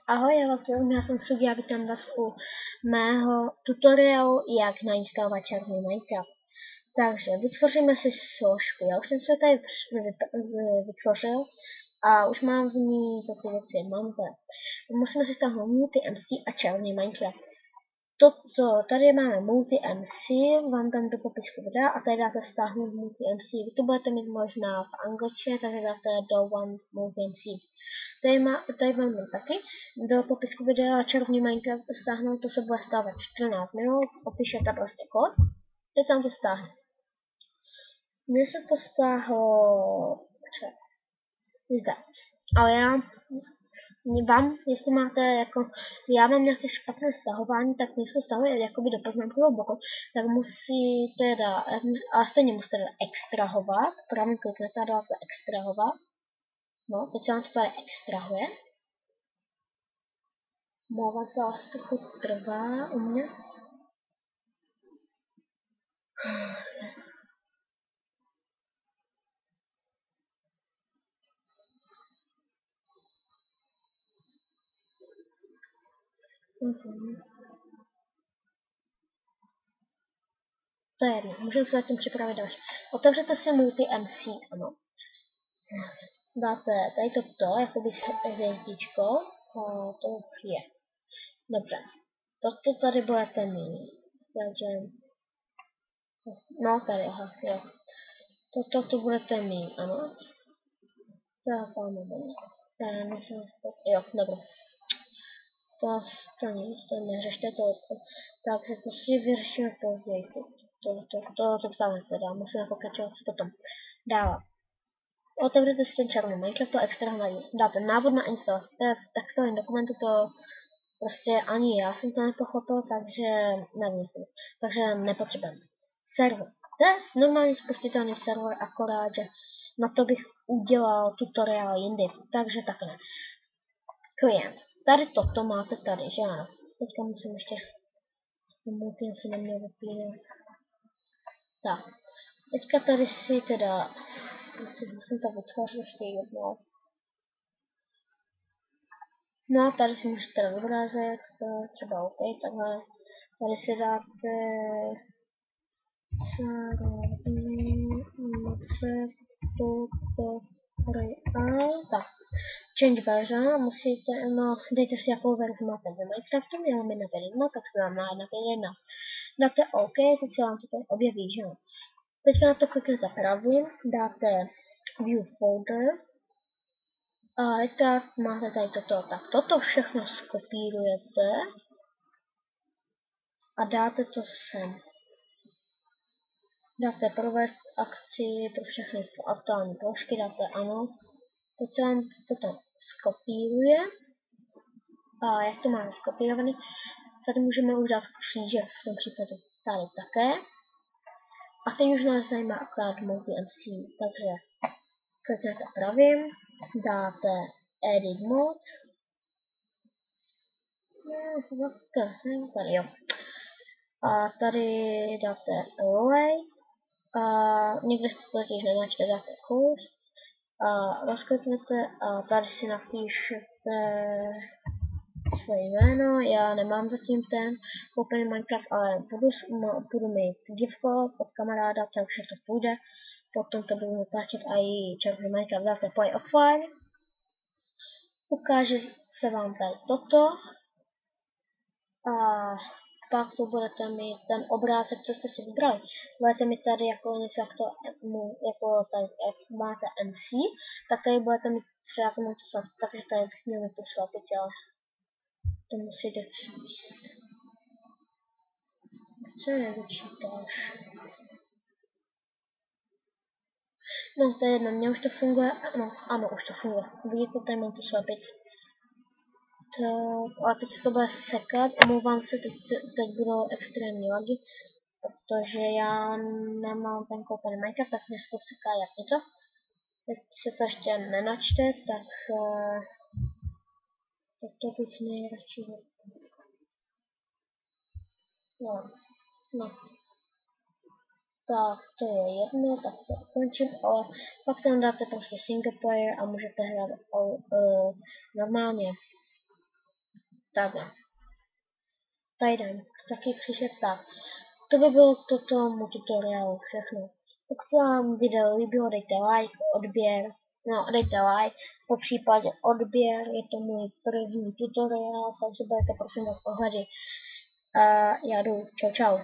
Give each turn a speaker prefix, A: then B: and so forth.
A: Ahoj, já jsem Sugi a vítám vás u mého tutoriálu, jak nainstalovat černý Minecraft. Takže vytvoříme si složku. Já už jsem se tady vytvořil a už mám v ní tato věci. Musíme si stáhnout Multi-MC a černý Minecraft. Tady máme Multi-MC, vám dám do popisku videa a tady dáte stáhnout Multi-MC. Vy to budete mít možná v angličtině, takže dáte do One Multi-MC. Tady vám dám taky do popisku videa černý Minecraft stáhnout, to se bude stávat 14 minut, opíšete prostě kód, teď se vám to stáhne. Mně se to stáhlo zde, ale vám, jestli máte já mám nějaké špatné stahování, tak mě se stahuje jakoby do poznámkového bloku, tak musíte a stejně musíte extrahovat, právě kliknete a dáte extrahovat. No, teď se vám to tady extrahuje. Mluvám se, ale trochu trvá u mě. To je jedno, můžeme se zatím připravit další. Otevřete si Multi-MC, ano. Dáte tady toto, jakoby s hvězdičkou, a to je. Dobře, toto tady budete mít, takže, no tady, aha, jo. Toto tu budete mít, ano. Tak, jo, dobré. To nic, to neřešte to. Takže to si vyřešíme později. To ptáme teda, musíme pokračovat v tom. Dále. Otevřete si ten černý Minecraft, to extra hledí. Dáte návod na instalaci, to je v textovém dokumentu, to prostě ani já jsem to nepochopil, takže nevím. Takže nepotřebujeme. Server. To je normálně spustitelný server, akorát, že na to bych udělal tutoriál jindy, takže takhle. Klient. Tady toto máte tady, že ano. Teďka musím ještě tomu se na mě vypínat. Tak. Teďka tady si teda musím to vytvořit ještě jednou. No, tady si můžete vyobrazit, třeba OK, takhle. Tady si dáte tak. Change version, musíte, no, dejte si jakou verzi máte v Minecraftu, já mám 1.1, tak se vám na 1.1. Dáte OK, teď se vám to tady objeví, že jo. Teďka na to kliknete pravým, dáte View Folder a teďka máte tady toto. Tak toto všechno skopírujete a dáte to sem. Dáte provést akci pro všechny aktuální položky, dáte ano. Teď se vám toto skopíruje a jak to máme skopírované, tady můžeme už dát křížek v tom případě tady také. A teď už nás zajímá akorát Multi-MC, takže kliknete pravým, dáte Edit Mode, tady jo. A tady dáte Await, a někde jste to totiž nenačte, dáte Close, a rozkliknete a tady si napíšete své jméno, já nemám zatím ten koupený Minecraft, ale budu mít gift od kamaráda, takže to půjde. Potom to budu natáčet a i černý Minecraft, dáte Play Offline. Ukáže se vám tady toto. A pak tu budete mít ten obrázek, co jste si vybrali. Budete mít tady jako něco, jako tady, jak máte MC, tak tady budete mít třeba tomu to svatit, takže tady bych měl mít to svatit, ale to musíte číst. Co nevyčítáš? No, to je jedno, mně už to funguje, ano, už to funguje. Vidíte, tady mám tu slepici. A teď to bude sekat, omlouvám se, teď budou extrémní lagy, protože já nemám ten koupený Minecraft, tak mě se to seká jak něco. Teď se to ještě nenačte, tak to bych nejradši. No. Tak to je jedno, tak to ukončím, ale pak tam dáte prostě single player a můžete hrát normálně. takhle. Tady dám taky křížek, tak. To by bylo k tomu tutoriálu všechno. Pokud se vám video líbilo, dejte like, odběr, dejte like, po případě odběr, je to můj první tutoriál, takže budete prosím vás ohledy. A já jdu, čau.